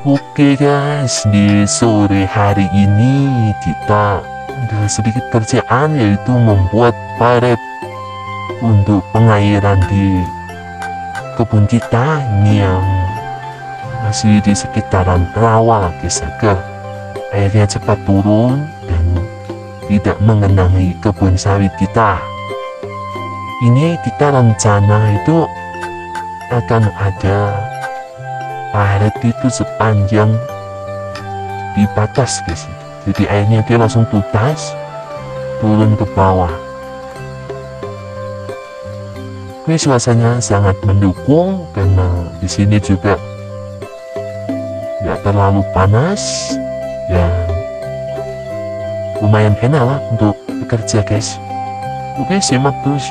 Oke guys, di sore hari ini kita ada sedikit kerjaan, yaitu membuat paret untuk pengairan di kebun kita ini yang masih di sekitaran rawa guys, agar airnya cepat turun dan tidak mengenangi kebun sawit kita. Ini kita rencana itu akan ada paret itu sepanjang di batas guys, jadi airnya dia langsung tuntas turun ke bawah. Oke, suasananya sangat mendukung karena di sini juga nggak terlalu panas ya, lumayan enak lah untuk bekerja guys. Oke, simak terus